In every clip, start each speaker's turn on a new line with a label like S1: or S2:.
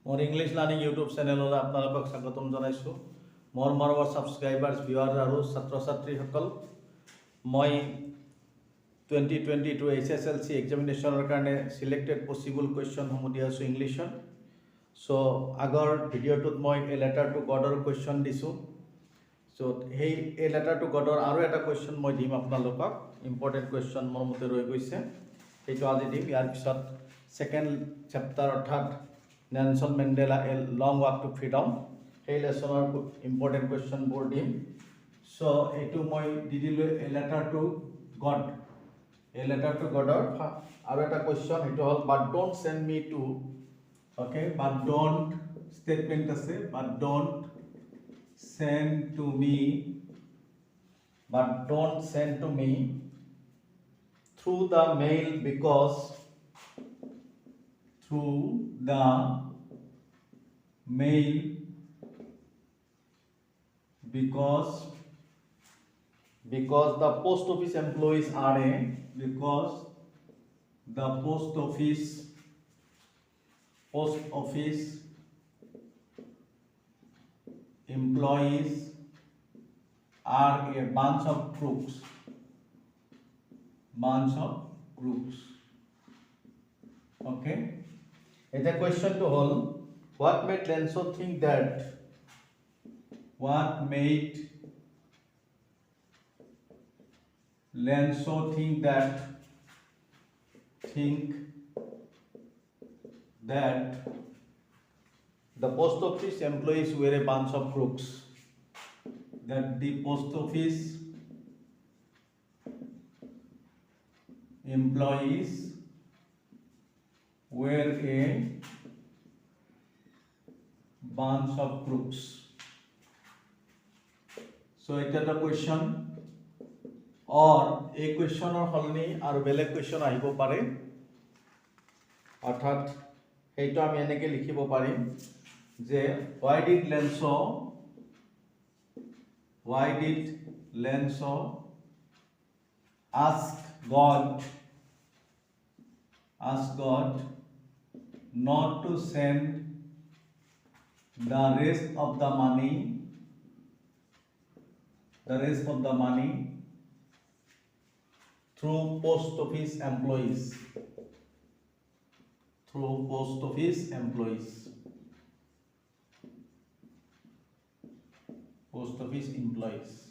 S1: More English learning YouTube channel आपनालोকক स्वागतम जनाइছো मोर मरমৰ subscribers viewer আৰু ছাত্ৰ ছাত্ৰীসকল মই 2022 HSLC এক্সামিনেশনৰ কাৰণে সিলেক্টেড পসিবল কোৱেশ্চন সমূহ দি আছো ইংলিছত সো আগৰ ভিডিঅটোত মই এ লেটাৰ টু গডৰ কোৱেশ্চন দিছো so hey a letter to গডৰ আৰু এটা কোৱেশ্চন মই দিম আপোনালোকক ইম্পৰ্টেন্ট কোৱেশ্চন মোৰ মতে ৰৈ গৈছে এইটো আজি দিম ইয়াৰ পিছত সেকেন্ড চেপ্টাৰ অৰ্থাৎ Nelson Mandela a long walk to freedom hey lesson important question board him so etu moi didilu a letter to god or eta question etu hol but don't send me to okay but don't statement ase but don't send to me through the mail because the post office employees are a bunch of crooks okay the question to all what made Lenso think that the post office employees were a bunch of crooks that the post office employees were a bunch of crooks so এটা the question or a question or হলনি আৰু বেলেগ question আহিব পাৰে অৰ্থাৎ এইটো আমি এনেকৈ লিখিব পাৰিম যে why did Lenso ask God not to send the rest of the money through post office employees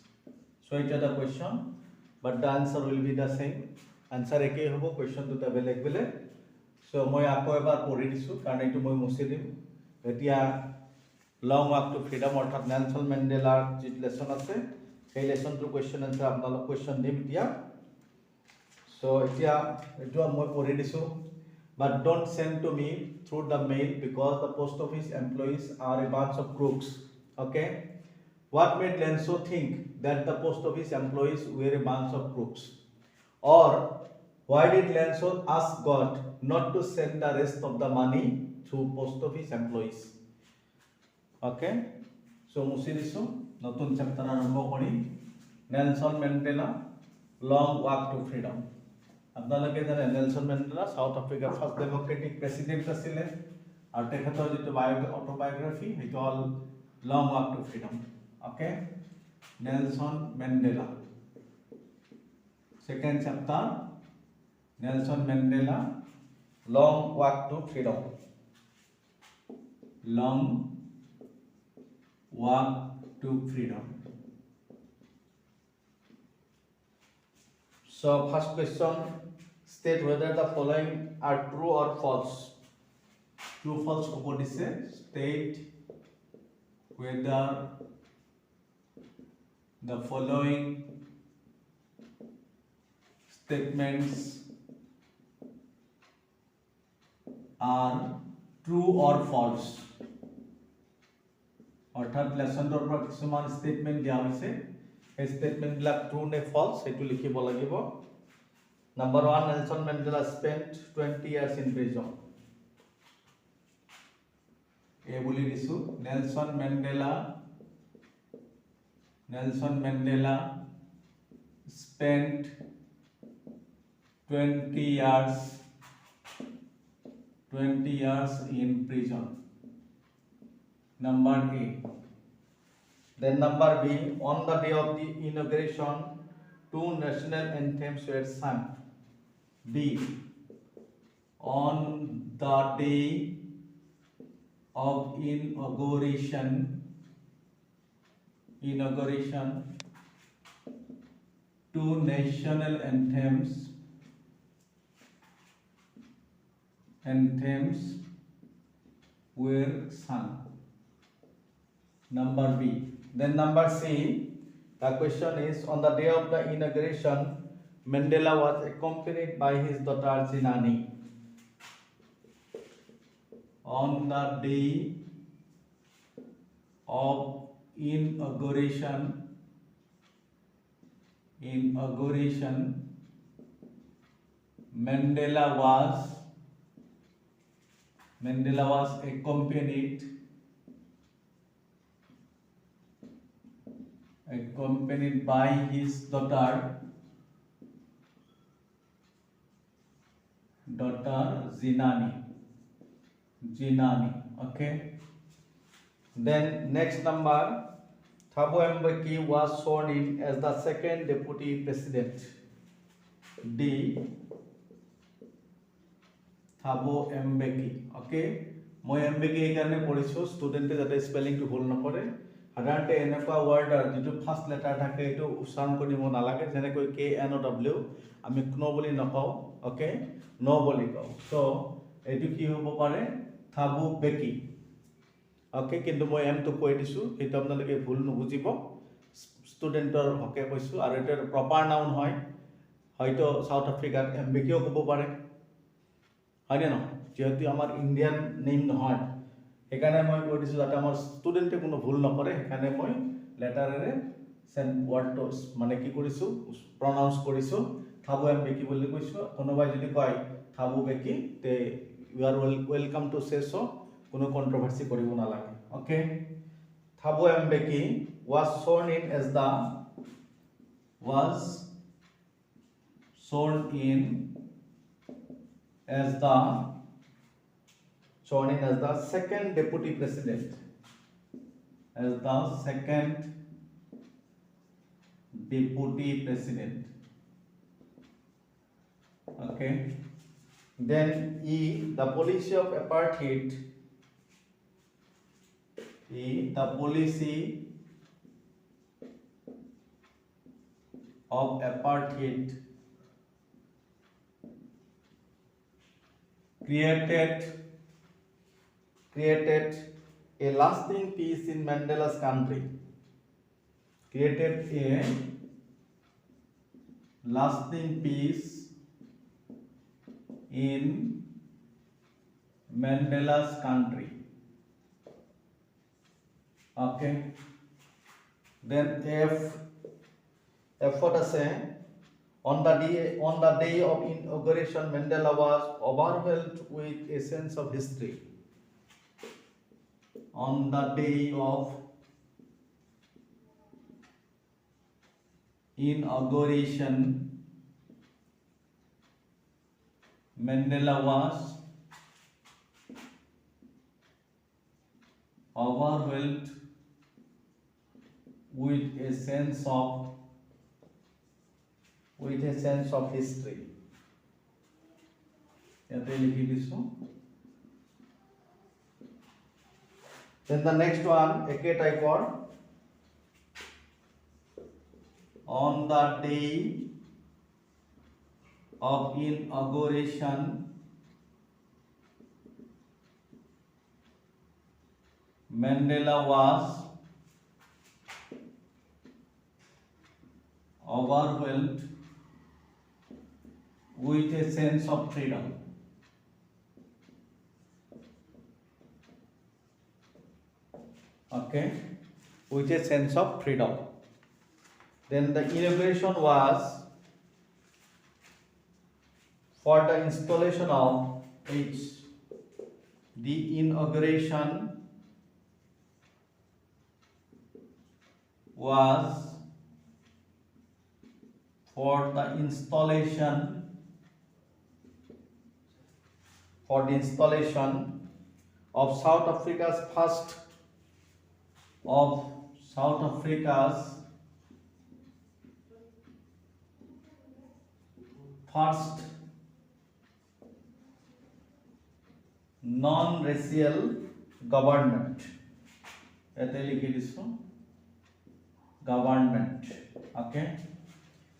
S1: so it is the question but the answer will be the same answer ekei hobo question to beleg so moi ako ebar pori disu karon etu moi musi dim etia long walk to freedom orthat Nelson Mandela jit lesson ase সেই lesson to question answer apnalok question dim etia so etia etu moi pori disu but don't send to me through the mail because the post office employees are a bunch of crooks okay what made Lenso think that the post office employees were a bunch of crooks or why did Lenso ask God not to send the rest of the money through post office employees okay so musi disu notun chapter arambho kori Nelson Mandela long walk to freedom আপোনালোকে জানে Nelson Mandela south আফ্ৰিকাৰ first democratic president আছিল আৰু তেখেতৰ যেটো অটোবায়োগ্ৰাফি হেটো হল long walk two freedom okay Nelson Mandela second chapter Nelson Mandela long walk two freedom So first question, state whether the following are true or false. True, false opposite. State whether the following statements are true or false. অর্থাৎ লেসনটোৰ পৰা কিছুমান statement দিয়া হৈছে এই statement বিলাক true নে false এটো লিখিব লাগিব number 1 Nelson Mandela spent 20 years in prison এ বুলি দিছো Nelson Mandela spent 20 years in prison. Number A. Then number B, on the day of the inauguration, 2 national anthems were sung. B, on the day of inauguration, 2 national anthems were sung. Number B. Then number C, the question is, on the day of the inauguration, Mandela was accompanied by his daughter Zinani. On the day of inauguration, Mandela was accompanied by his daughter Zinani. Okay. Then next number, Thabo Mbeki was sworn in as the second deputy president. D, Thabo Mbeki. Okay. মই এমবেকি এই কাৰণে পঢ়িছো ষ্টুডেন্টে যাতে স্পেলিংটো ভুল নকৰে সাধাৰণতে এনেকুৱা word যিটো ফাৰ্ষ্ট লেটাৰ থাকে এইটো উচ্চাৰণ কৰিব নালাগে যেনেকৈ কে এন ও ডব্লিউ আমি ক্নো বুলি নকওঁ ওকে নো বুলি কওঁ সো এইটো কি হ'ব পাৰে থাবু বেকি ওকে কিন্তু মই এম তো কৈ দিছো সেইটো আপোনালোকে ভুল নুবুজিব ষ্টুডেন্টৰ হকে কৈছো আৰু এটা প্ৰপাৰ নাউন হয় হয়তো সাউথ আফ্ৰিকাত এমবেকিও ক'ব পাৰে হয়নে ন যেহেতু আমাৰ ইন্ডিয়ান নেম নহয় সেইকাৰণে মই কৈ দিছো যাতে আমাৰ ষ্টুডেন্টে কোনো ভুল নকৰে সেইকাৰণে মই লেটাৰেৰে সেন ৱৰ্ডটো মানে কি কৰিছো প্ৰনাউন্স কৰিছো থাবু এমবেকি বুলি কৈছো কোনোবাই যদি কয় থাবু বেকি তে you are welcome to say so কোনো কন্ট্রোভার্সি কৰিব নালাগে ওকে থাবু এমবেকি was sworn in as the second deputy president okay then E, the policy of apartheid created a lasting peace in Mandela's country. Okay. Then F what I say, on the day of inauguration, Mandela was overwhelmed with a sense of history. On the day of inauguration, Mandela was overwhelmed with a sense of history. Then the next one, AK type word. On the day of inauguration, Mandela was overwhelmed with a sense of freedom. Okay, with a sense of freedom. Then the inauguration was for the installation of H. The inauguration was for the installation of South Africa's first of South Africa's first non-racial government. Government. Okay.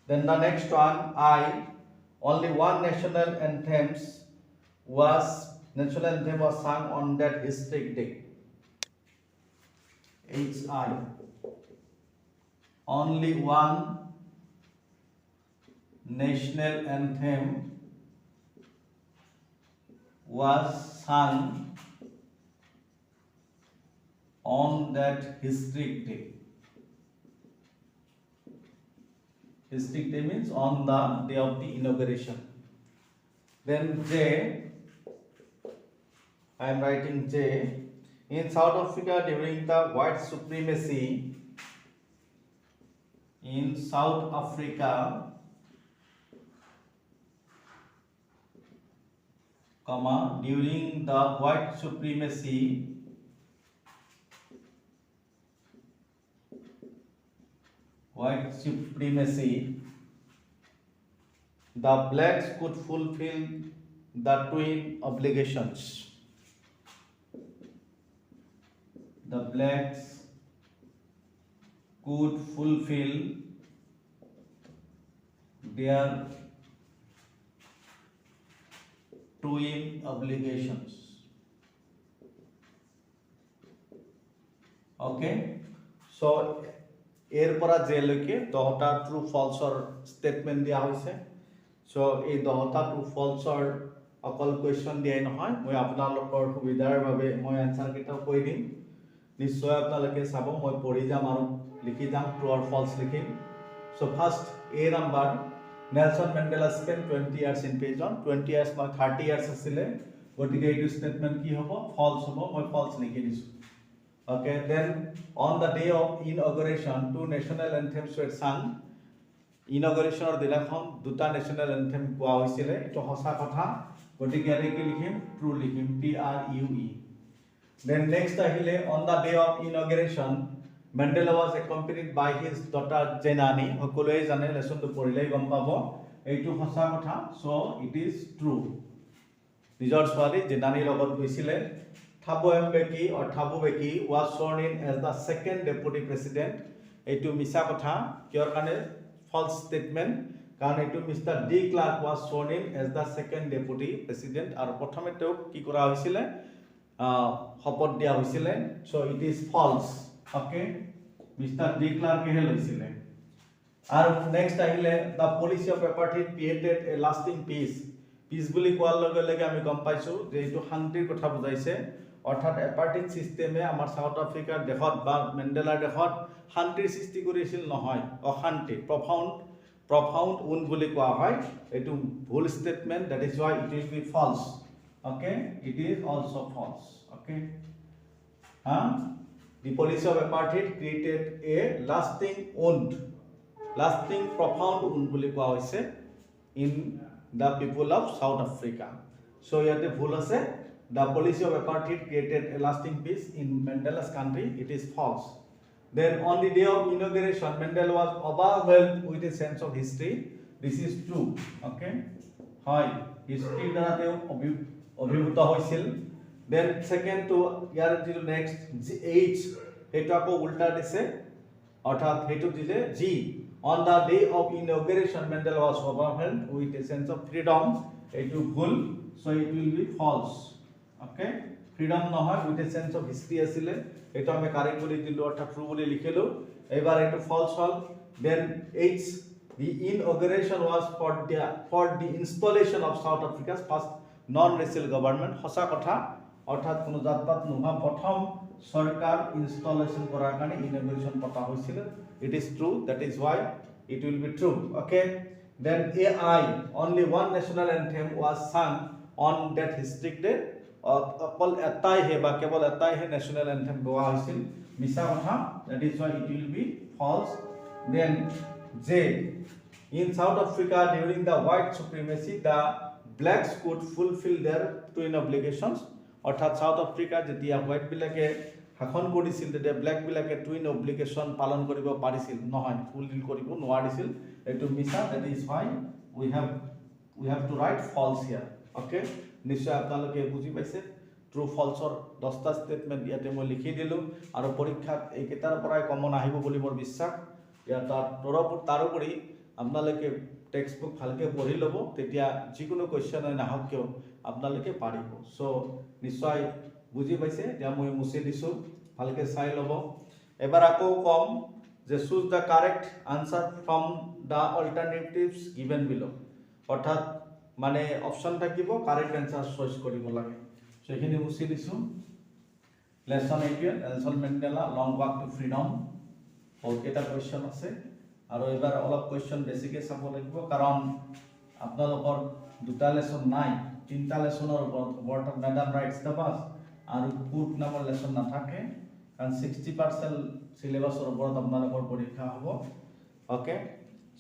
S1: Then the next one, only one national anthem was sung on that historic day. HI. Only one national anthem was sung on that historic day. Historic day means on the day of the inauguration. Then J, I am writing J. In South Africa during the white supremacy, in South Africa, during the white supremacy, the blacks could fulfill the twin obligations. The blacks could fulfill their twin obligations. Okay, so এরপরা যে লকে 10টা true ফলসৰ statement দিয়া হৈছে so এই 10টা true ফলসৰ অকল question দিয়াই নহয় মই আপোনালোকৰ সুবিধাৰ বাবে মই আনসাৰ কেইটা কৈ দিম নিশ্চয় আপোনালোকে চাব মই পঢ়ি যাম আৰু লিখি যাম ট্ৰু অৰ ফলস লিখিম so first A number Nelson Mandela spend 20 years in prison 20 years মই 30 ইয়ার্স আছিল গতিকে এই স্টেটমেন্ট কি হ'ব ফলস হ'ব মই ফলস লিখি দিছো. Okay, then on the day of inauguration, two national anthems were sung. Inauguration or দিনাখন দুটা national anthem কোৱা হৈছিল এটো হসা কথা গতিকে এৰি কি লিখিম true লিখিম TRUE. Then next আহিলে on the day of inauguration, Mandela was accompanied by his daughter Jenani. সকলোৱে জানে লেসনটো পঢ়িলেই গম পাব এইটো হসা কথা so it is true. নিজৰ ছোৱালী জেনানীৰ লগত গৈছিলে. Thabo Mbeki or Thabo Mbeki was sworn in as the second deputy president. Etu misa kotha kior kane false statement karon etu Mr. D Clark was sworn in as the second deputy president aru prothome tok ki kora hoisile hopot dia hoisile so it is false. Okay, Mr. D Clark he hoisile aru next ahile the policy of apartheid created a lasting peace. Peace buli koar loge loge ami gom paisu je etu shantir kotha bujaise অর্থাৎ এপার্টিক সিস্টেমে আমার south আফ্রিকার দেশত বা মেন্ডেলার দেশত শান্তিৰ সৃষ্টি কৰিছিল নহয় অশান্তি profound wound বুলি কোৱা হয় এটো ভুল statement that is why it will be false. Okay, it is also false. Okay, the policy of apartheid created a lasting profound wound বুলি কোৱা হৈছে in the people of South Africa. So ইয়াতে ভুল আছে. The policy of apartheid created a lasting peace in Mandela's country. It is false. Then on the day of inauguration, Mandela was overwhelmed with a sense of history. This is true. Okay, hi history দ্বারা তেওঁ অভিভূত হৈছিল. Then second to ইয়াৰ যিটো next H এটা আকৌ উল্টা দিছে অৰ্থাৎ হেতু দিলে G. On the day of inauguration, Mandela was overwhelmed with a sense of freedom. এটো ভুল, so it will be false. Okay, freedom নহয় with a sense of history asile eto ame correct boli dilu ortha true boli likhelu ebar eto false hol. Then H, the inauguration was for the installation of South Africa's first non-racial government. hosa kotha orthat kono jatpat noha prothom sarkar installation korar kane inauguration pata hoisil. It is true, that is why it will be true. Okay, then AI, only one national anthem was sung on that historic day. অকল এটাই হে বা কেৱল এটাই হে national anthem গোৱা হৈছিল মিছা কথা that is why it will be false. Then J, in South Africa during the white supremacy the blacks could fulfill their twin obligations. অৰ্থাৎ south Africa যেতিয়া হোৱাইট বিলাকে শাসন কৰিছিল তেতিয়া ব্লেকবিলাকে টুইন অব্লিগেশ্যন পালন কৰিব পাৰিছিল নহয় ফুলফিল কৰিব নোৱাৰিছিল এইটো মিছা that is why we have to write false here okay নিশ্চয় আপোনালোকে বুজি পাইছে ট্ৰু ফলছৰ 10টা ষ্টেটমেণ্ট ইয়াতে মই লিখি দিলোঁ আৰু পৰীক্ষাত এইকেইটাৰ পৰাই কমন আহিব বুলি মোৰ বিশ্বাস ইয়াত তাৰোপৰি আপোনালোকে টেক্সট বুক ভালকৈ পঢ়ি ল'ব তেতিয়া যিকোনো কুৱেশ্যন নাহক কিয় আপোনালোকে পাৰিব চ' নিশ্চয় বুজি পাইছে এতিয়া মই মুছি দিছোঁ ভালকৈ চাই ল'ব এবাৰ আকৌ কম যে choose the correct answer from the alternatives given below' অৰ্থাৎ মানে অপশ্যন থাকিব কাৰেক্ট এনচাৰ চইচ কৰিব লাগে সেইখিনি মুছি দিছোঁ lesson 8 Nelson Mandela long walk to freedom বহুতকেইটা কুৱেশ্যন আছে আৰু এবাৰ অলপ কুৱেশ্যন বেছিকৈ চাব লাগিব কাৰণ আপোনালোকৰ দুটা লেচন নাই তিনিটা লেচনৰ ওপৰত মেডাম ৰাইটছ দ্য বাছ আৰু কুট নামৰ লেচন নাথাকে কাৰণ 60% চিলেবাছৰ ওপৰত আপোনালোকৰ পৰীক্ষা হ'ব অ'কে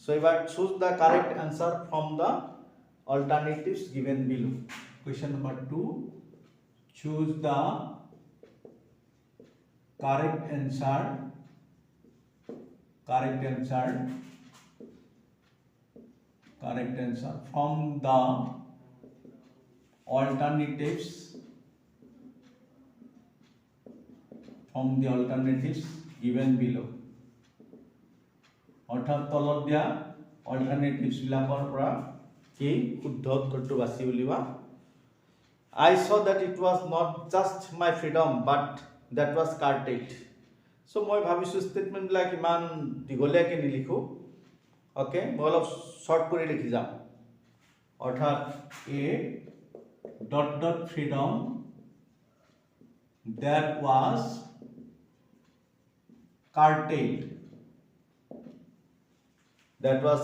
S1: চ' এবাৰ choose the correct answer from the alternatives given below question number 2 choose the correct answer from the alternatives given below অৰ্থাৎ তলত দিয়া alternatives বিলাকৰ পৰা কি শুদ্ধ উত্তৰটো বাছি উলিওৱা I saw that it was not just my freedom but that was curtailed so মই ভাবিছোঁ ষ্টেটমেণ্টবিলাক ইমান দীঘলীয়াকৈ নিলিখোঁ অ'কে মই অলপ শ্বৰ্ট কৰি লিখি যাম অৰ্থাৎ a dot freedom that was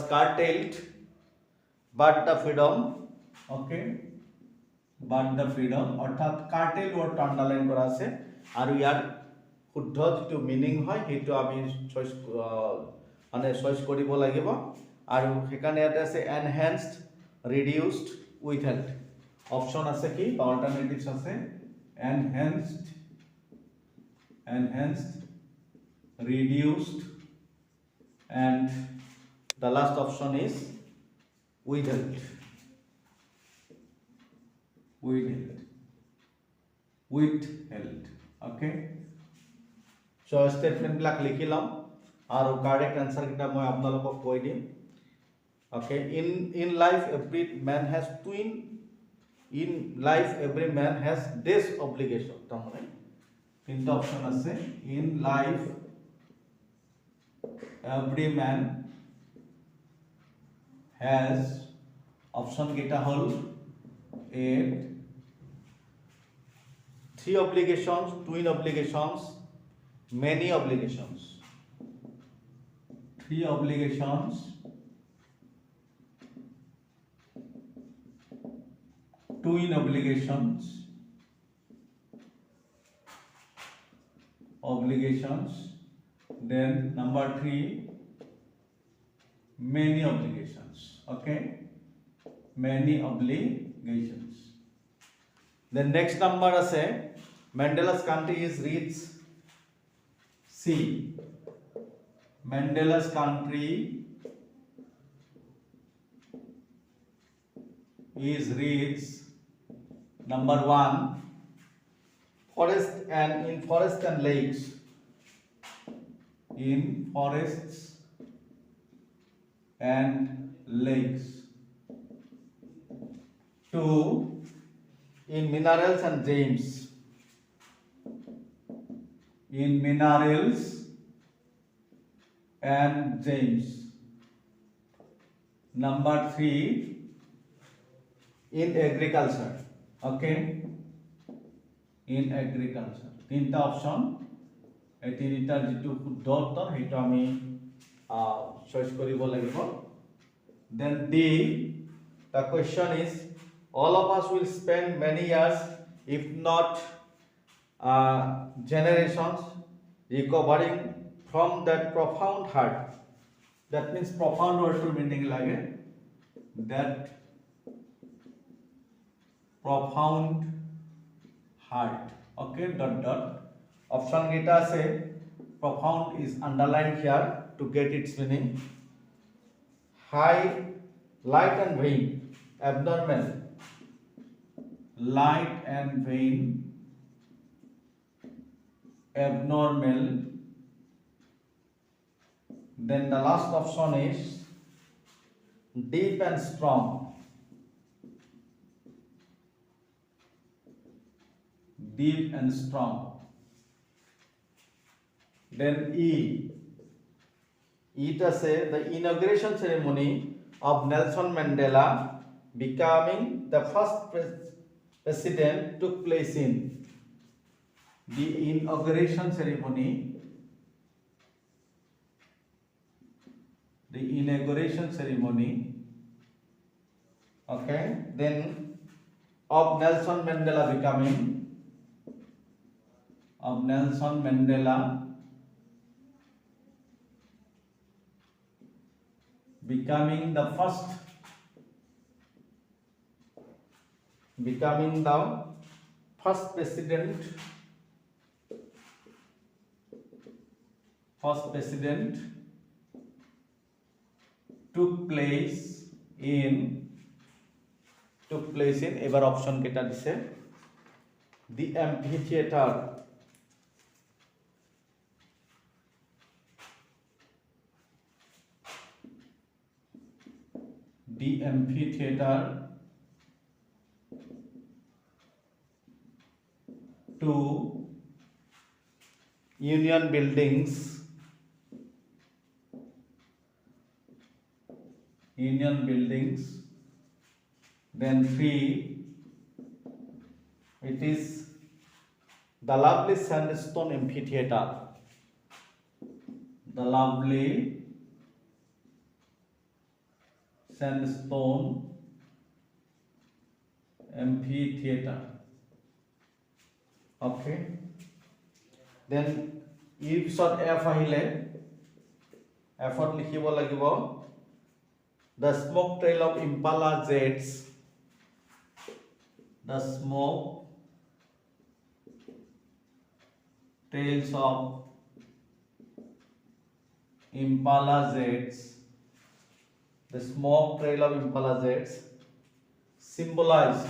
S1: curtailed but the freedom okay but the freedom অৰ্থাৎ কাৰ্টেল ৱৰ্ডটো আণ্ডাৰলাইন কৰা আছে আৰু ইয়াৰ শুদ্ধ যিটো মিনিং হয় সেইটো আমি চইচ কৰিব লাগিব আৰু সেইকাৰণে ইয়াতে আছে এনহেন্সড ৰিডিউসড উইথহেল্ড অপশ্যন আছে কি অল্টাৰনেটিভছ আছে enhanced reduced and the last option is withheld okay so statement বিলাক লিখি লম আৰু কাৰেক্ট আনসাৰ কিটা মই আপোনালোকক কৈ দিম okay in life every man has this obligation তাৰমানে তিনটা অপচন আছে in life every man has option geta hol 8 3 obligations twin obligations many obligations 3 obligations twin obligations then number 3 many obligations okay many obligations the next number আছে Mandela's country is rich C Mandela's country is rich number 1 forest and in forest and lakes in forests and lakes 2 in minerals and gems in minerals and gems number 3 in agriculture okay in agriculture তিনটা option এই তিনিটাৰ যেটো শুদ্ধ উত্তৰ হেটো আমি choice কৰিব লাগিব then the question is all of us will spend many years if not generations recovering from that profound hurt that means profound word to meaning lage that profound hurt okay dot Option geta say profound is underlined here to get its meaning. High, light and vein, abnormal, light and vein, abnormal. Then the last option is deep and strong. Deep and strong. Then E to say the inauguration ceremony of Nelson Mandela becoming the first president took place in. The inauguration ceremony. The inauguration ceremony. Okay. Then of Nelson Mandela becoming. Of Nelson Mandela becoming the first president took place in ever option keta dise the amphitheater. The amphitheater to Union Buildings. Then 3, it is the lovely sandstone amphitheater. The lovely sandstone amphitheater. Okay. Then if short F ahile F ot likhibo lagibo the smoke trail of Impala jets. The smoke trails of Impala jets. The smoke trail of Impala jets symbolized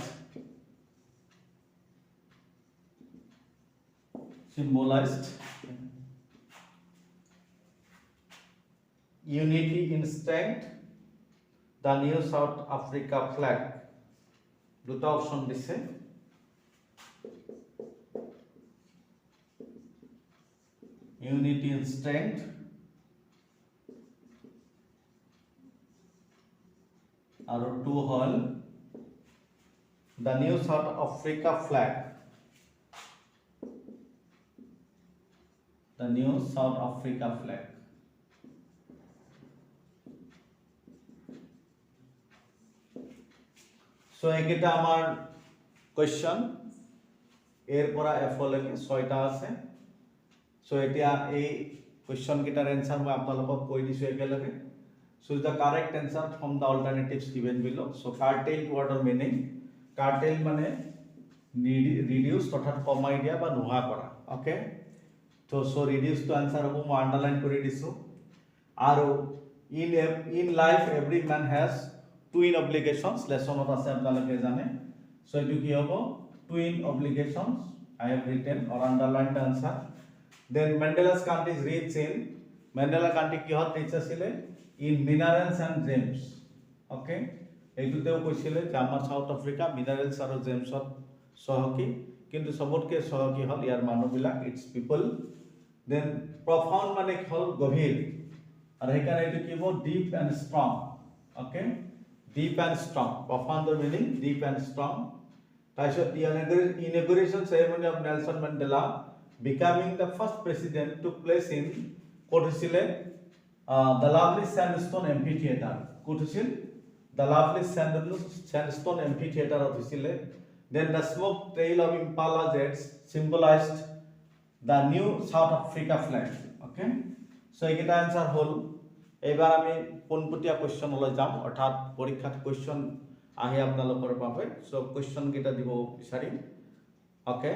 S1: unity in strength, the new South Africa flag. দুটো option দিছে unity in strength আৰু 2 হল the new South Africa flag. The new South Africa flag. So ekita amar question এর পৰা F লৈকে 6টা আছে so এতিয়া এই question কিটাৰ answer মই আপোনালোকক কৈ দিছো একেলগে so the correct answer from the alternatives given below. So curtail word or meaning curtail মানে reduce অর্থাৎ কমাই দিয়া বা নোহোৱা কৰা okay so reduce to answer হ'ব মই আন্ডাৰলাইন কৰি দিছো আৰু in life every man has twin obligations lesson ot ase apnaloke jane so etu ki hobo twin obligations I have written or underlined the answer. Then Mandela's country is rich in Mandela country ki hot rich asile in minerals and gems okay etu teo koisile je amar South Africa minerals aru gems ot sohoki kintu sobotke sohoki hol yar manu bilak its people. Then profound mane hol gobhir aru hekane etu ki hobo deep and strong okay deep and strong profound meaning deep and strong. The inauguration ceremony of Nelson Mandela becoming the first president took place in Kotusile the lovely sandstone amphitheater Kotusil the lovely sandstone amphitheater of Hisile. Then the smoke trail of Impala jets symbolized the new South Africa flag okay so ekita answer hol. এবাৰ আমি পোনপটীয়া question লৈ যাম অৰ্থাৎ পৰীক্ষাত question আহি আপোনালোকৰ বাবে সো কোৱেশ্চন কেইটা দিব বিচাৰিম ওকে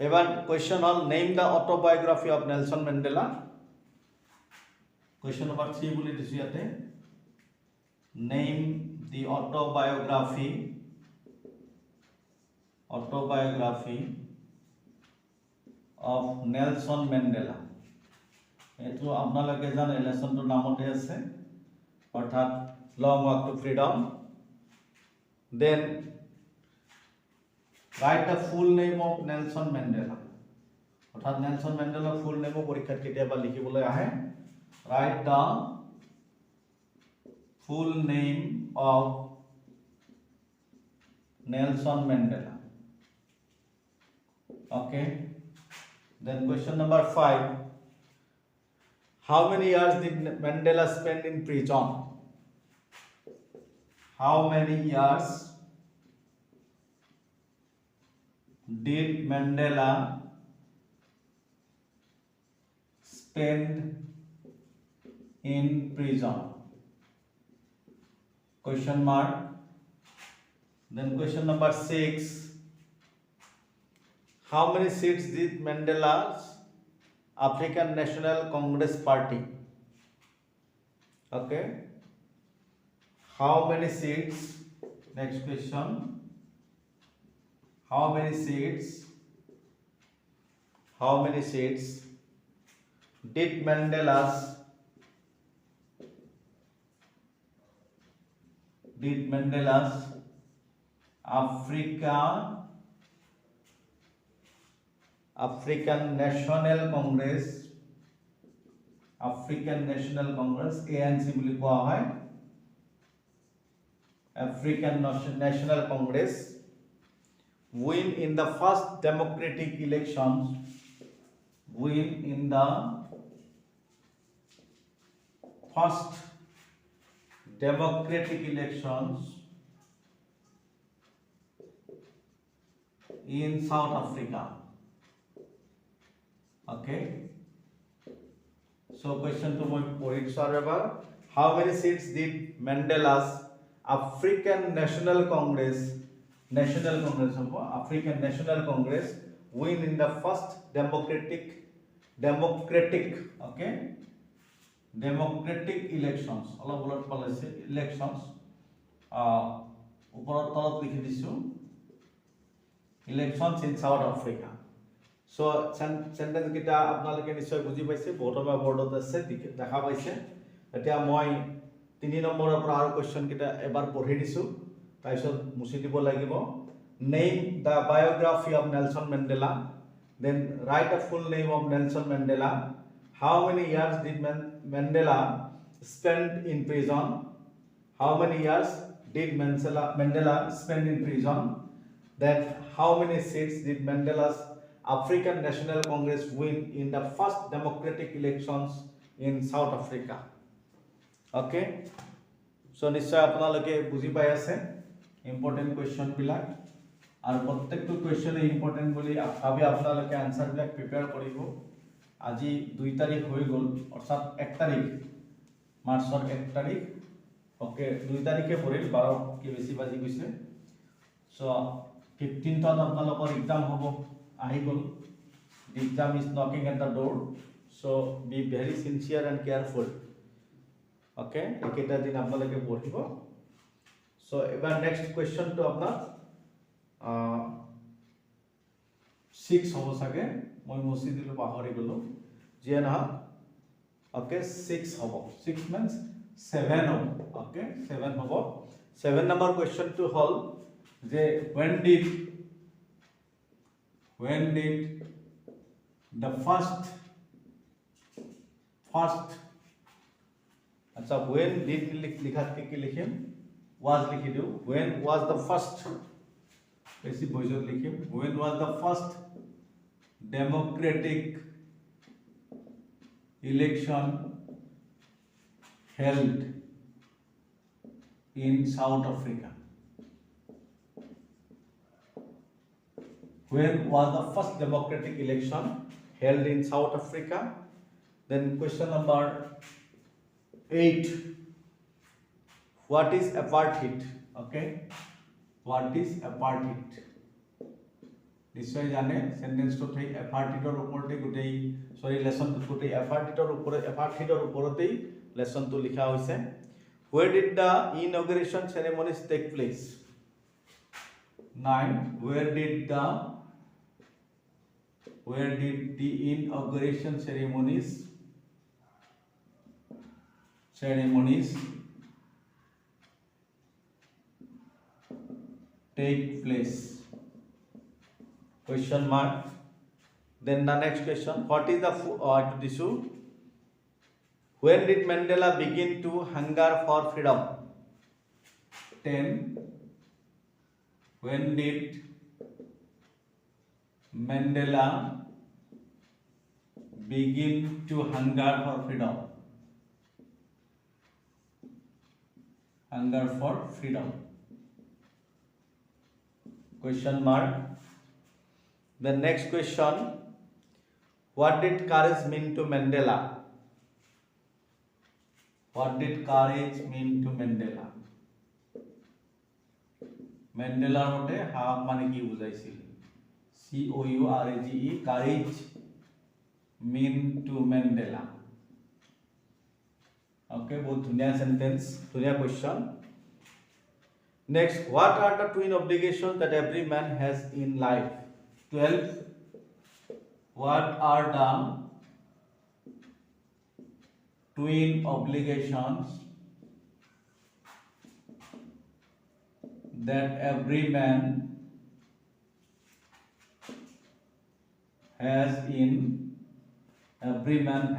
S1: এবার কোয়েশ্চন হল name the autobiography of Nelson Mandela question number 3 বুলি দিছো ইয়াতে name the autobiography of Nelson Mandela এটো আপোনালোকে জানে লেসনটোৰ নামতে আছে অৰ্থাৎ long walk to freedom then write the full name of Nelson Mandela অর্থাৎ নেলসন মেন্ডেলাৰ ফুল নেমও পৰীক্ষাত কেতিয়াবা লিখিবলৈ আহে write the full name of Nelson Mandela okay then question number 5 how many years did Mandela spend in prison how many years did Mandela spend in prison question mark then question number 6 how many seats did Mandela's African National Congress Party okay how many seats next question how many seats did Mandela's African National Congress ANC বুলি কোৱা হয় African National Congress win in the first democratic elections in South Africa okay so question to my point sir how many seats did Mandela's African National Congress African National Congress win in the first democratic okay democratic elections all bullet policy elections ওপৰত তলত লিখি দিছো elections in South Africa so sentence kita আপোনালোকে নিশ্চয় বুজি পাইছে বৰ্তমান বৰ্ডত আছে দেখা পাইছে এতিয়া মই 3 নম্বৰৰ পৰা আৰু কোৱেশ্চন kita এবাৰ পঢ়ি দিছো তাৰপিছত মুছি দিব লাগিব name the biography of Nelson Mandela then write a full name of Nelson Mandela how many years did Mandela spend in prison how many years did Mandela spend in prison then how many seats did Mandela's African National Congress win in the first democratic elections in South Africa okay so নিশ্চয় আপোনালোকে বুজি পাই আছে important question বিলাক আৰু প্ৰত্যেকটো কোৱেশ্চনে important বুলি ভাবি আপোনালোকে answer বিলাক prepare কৰিব আজি 2 তাৰিখ হৈ গল অৰ্থাৎ 1 তাৰিখ মাৰ্চৰ 1 তাৰিখ ওকে 2 তাৰিখে পৰিল 12 কে বেছি বাজি গৈছে সো 15th আপোনালোকৰ এক্সাম হ'ব আহি গল the exam is knocking at the door so be very sincere and careful okay eketa din আপোনালোকে পঢ়িব so এবাৰ next question to আপোনাৰ 6 হ'ব সাগে মই মুছি দিলো পাহৰি গলো যে না okay 6 হ'ব 6 means 7 হ'ব okay 7 হ'ব 7 number question to hall যে when did the first আচ্ছা when did লিখাতকে কি লিখিম was লিখি দিও when was the first বেশি বইজত লিখিম when was the first democratic election held in South Africa when was the first democratic election held in South Africa then question number 8 what is apartheid okay what is apartheid নিশ্চয় জানে সেন্টেন্সটো ঠিক এফাৰ্টিটৰ ওপৰতে গোটেই লেসনটো গোটেই এফাৰ্টিটৰ ওপৰতেই লেসনটো লিখা হৈছে where did the inauguration ceremonies take place 9 where did the inauguration ceremonies take place question mark then the next question what is the issue when did Mandela begin to hunger for freedom 10 when did Mandela begin to hunger for freedom question mark the next question what did courage mean to Mandela Mandela মতে হাক মানে কি বুঝাইছিল COURAGE courage mean to Mandela okay बहुत धुनिया sentence धुनिया question next what are the twin obligations that every man has in life 12 what are the twin obligations that every man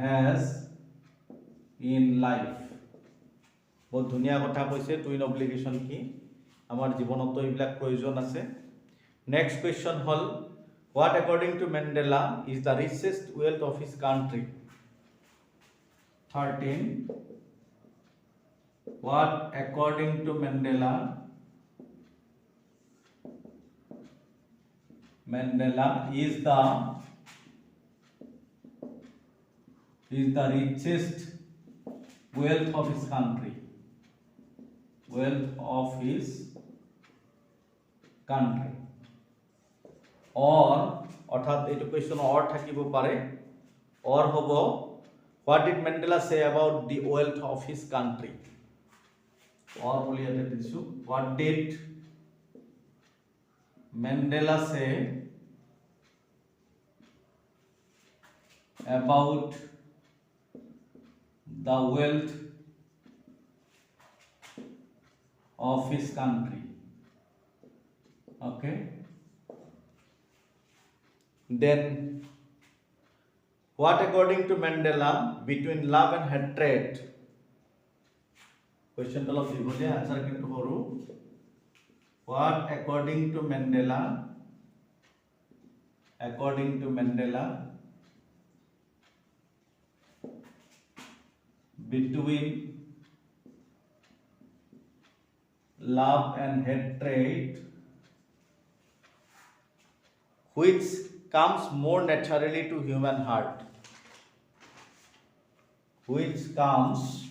S1: has in life बहुत धुनिया কথা কৈছে twin obligation কি আমাৰ জীৱনত এইবিলাক প্ৰয়োজন আছে নেক্সট কোৱেশ্চন হল what according to Mandela is the richest wealth of his country 13 what according to Mandela is the richest wealth of his country or অর্থাৎ এইটো কোৱেশ্চন অর থাকিব পাৰে or হ'ব what did Mandela say about the wealth of his country or বলি ইয়াতে দিছো what did Mandela say about the wealth of his country okay then what according to Mandela between love and hatred question talo dibole answer kintu horu what according to Mandela between love and hatred which comes more naturally to human heart which comes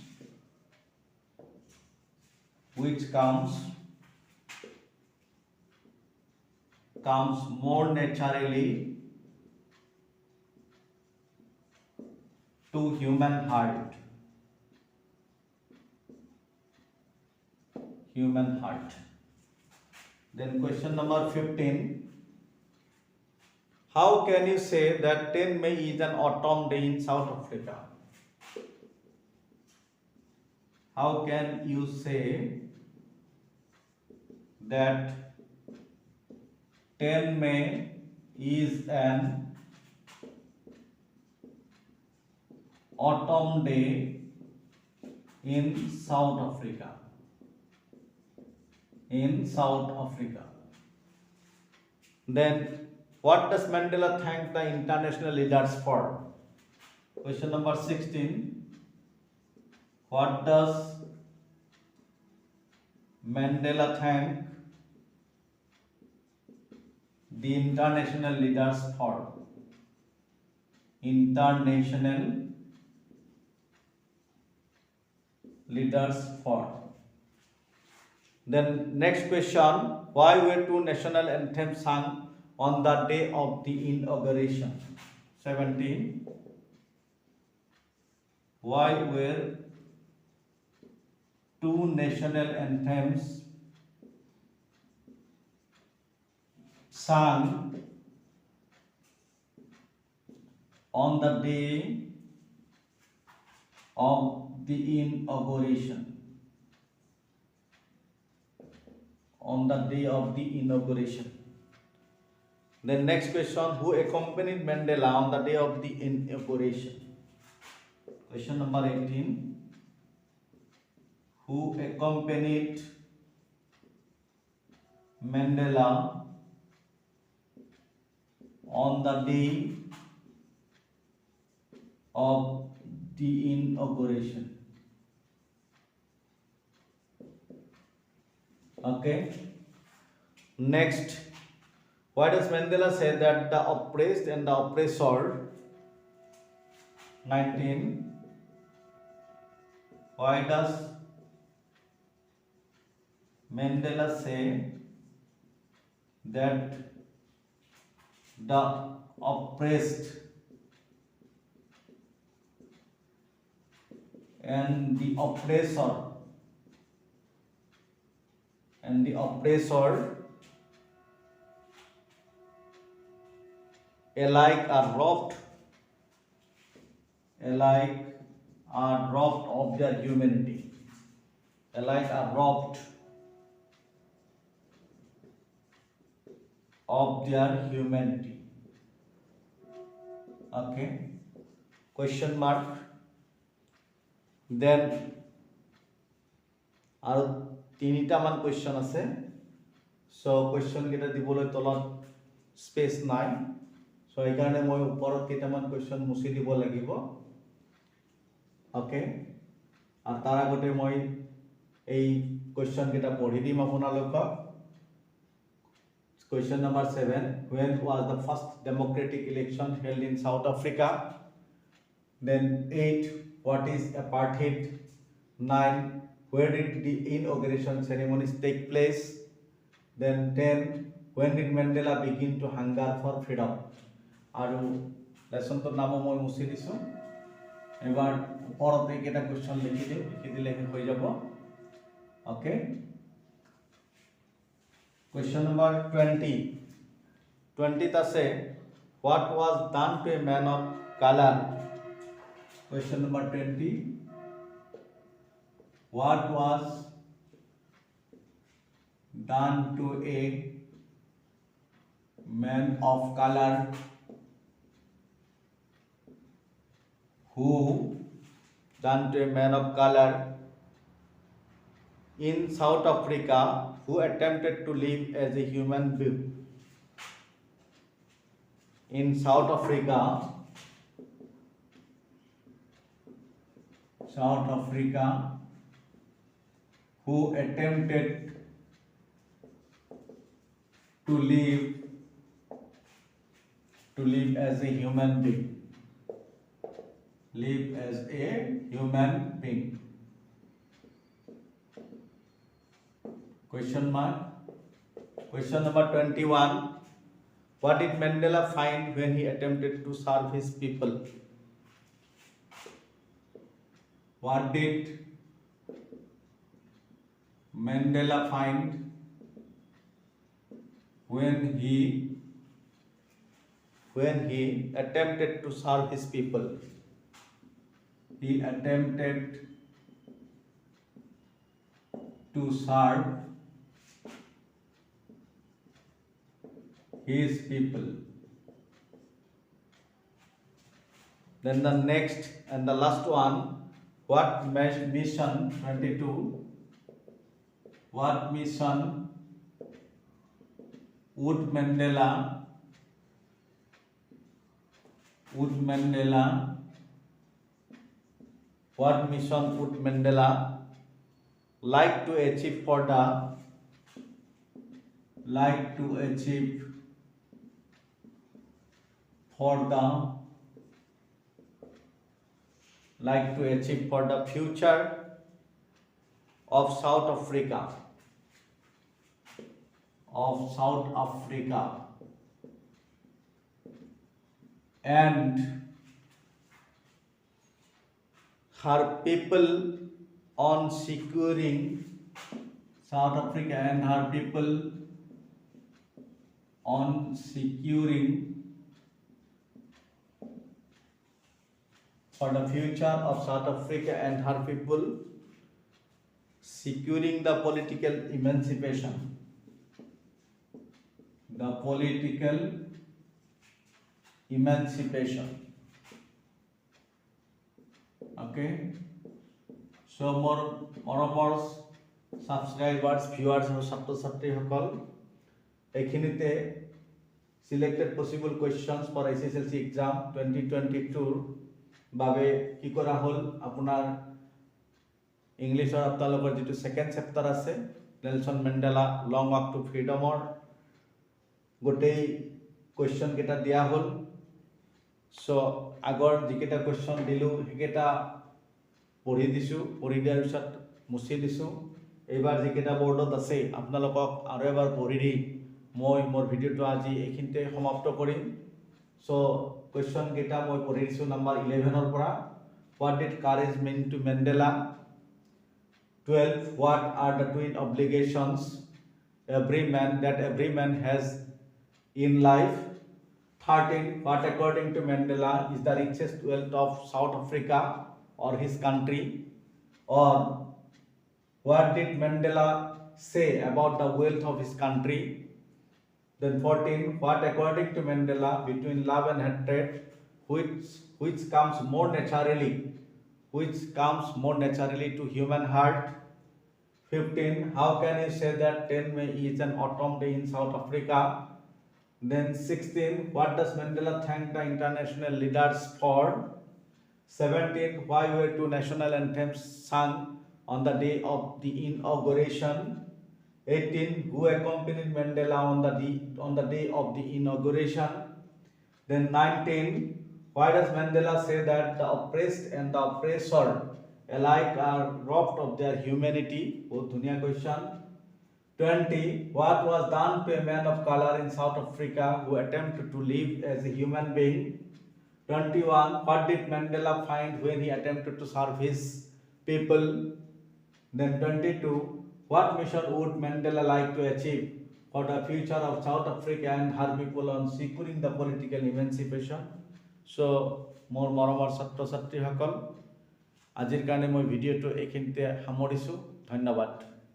S1: more naturally to human heart then question number 15 how can you say that 10 May is an autumn day in South Africa how can you say that 10 May is an autumn day in South Africa then what does Mandela thank the international leaders for question number 16 what does Mandela thank the international leaders for then next question why were two national anthems sung on the day of the inauguration. 17. Why were two national anthems sung on the day of the inauguration? On the day of the inauguration. Then next question, who accompanied Mandela on the day of the inauguration? Question number 18. Who accompanied Mandela on the day of the inauguration? Okay. Next, why does Mandela say that the oppressed and the oppressor? 19. Why does Mandela say that the oppressed and the oppressor alike are robbed of their humanity. Alike are robbed of their humanity. Okay. Question mark. Then আৰু তিনিটা মান question আছে, so question কেইটা দিবলৈ তলত space নাই, so এইকাৰণে মই ওপৰত কেইটামান কোৱেশ্চন মুছি দিব লাগিব। ওকে, আৰু তাৰ আগতে মই এই কোৱেশ্চন কেইটা পঢ়ি দিম আপোনালোকক। Question number 7. When was the first democratic election held in South Africa? Then 8. What is apartheid? 9. Where did the inauguration ceremonies take place? Then 10. When did Mandela begin to hunger for freedom? আৰু লেসনটোৰ নাম মই মুছি দিছোঁ। এবাৰ ওপৰত এইকেইটা question লিখি দিওঁ, লিখি দিলে হৈ যাব। ওকে। Question number 20. 20th আছে, what was done to a man of color? Question number 20. What was done to a man of color who in South Africa who attempted to live as a human being? In South Africa who attempted to live as a human being. Live as a human being. Question mark. Question number 21. What did Mandela find when he attempted to serve his people? What did Mandela find when he attempted to serve his people? He attempted to serve his people. Then the next and the last one, what mission 22, what mission would Mandela like to achieve for the future of South Africa? and her people on securing South Africa and her people on securing for the future of South Africa and her people securing the political emancipation. The political emancipation. Okay. So more of our subscribers, viewers and ছাত্র-ছাত্রী সকল এখিনিতে selected possible questions for HSLC exam 2022 বাবে কি কৰা হল আপোনাৰ ইংলিছৰ আপোনালোকৰ যেটো সেকেন্ড চেপ্টাৰ আছে Nelson Mandela long walk to ফ্ৰীডমৰ গোটেই কোৱেশ্চন কেটা দিয়া হল সো আগৰ যিকেটা কোৱেশ্চন দিলো হেকেটা পঢ়ি দিছো পঢ়ি দিয়াৰ পিছত মুছি দিছো এইবাৰ যিকেটা বৰ্ডত আছে আপোনালোকক আৰু এবাৰ পঢ়ি দি মই মোৰ ভিডিওটো আজি এখিনতে সমাপ্ত কৰিম সো কোৱেশ্চন কেটা মই পঢ়ি দিছো নাম্বাৰ 11 ৰ পৰা what did courage mean to Mandela 12 what are the twin obligations every man has in life 13 what according to Mandela is the richest wealth of South Africa or his country or what did Mandela say about the wealth of his country. Then 14 what according to Mandela between love and hatred which comes more naturally to human heart. 15 how can you say that 10 May is an autumn day in South Africa. Then 16 what does Mandela thank the international leaders for. 17 why were two national anthems sung on the day of the inauguration. 18 who accompanied Mandela on the day of the inauguration. Then 19 why does Mandela say that the oppressed and the oppressor alike are robbed of their humanity. Bahut dhuniya question. 20 what was done to a man of color in South Africa who attempted to live as a human being. 21 what did Mandela find when he attempted to serve his people. Then 22 what mission would Mandela like to achieve for the future of South Africa and her people on securing the political emancipation. So more মৰমৰ ছাত্ৰ-ছাত্ৰীসকল আজিৰ কাৰণে মই ভিডিওটো এখিনতে সামৰিছো ধন্যবাদ।